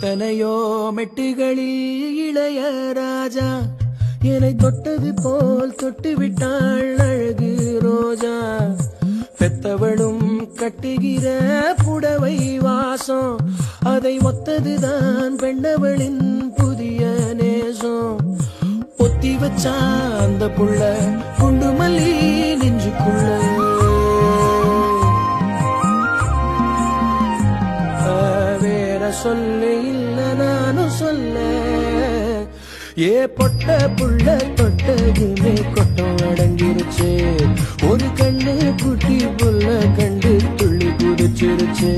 எத்தனையோ மெட்டுகளில் இளைய ராஜா என்னை தொட்டது போல் தொட்டு விட்டாள் அழகு ரோஜா. பெத்தவளும் கட்டுகிற புடவை வாசம் அதை ஒத்ததுதான் பெண்ணவளின் புதிய நேசம். பொத்தி வச்சா அந்த புள்ள குண்டு மல்லி நெஞ்சுக்குள்ள. வேற சொல்ல இல்ல நானும் சொல்ல. ஏ பொட்ட புள்ள தொட்டதுமே கொட்டம் அடங்கிருச்சு. ஒரு கண்ணு குட்டி புள்ள கண்டு துள்ளி குதிச்சிருச்சு.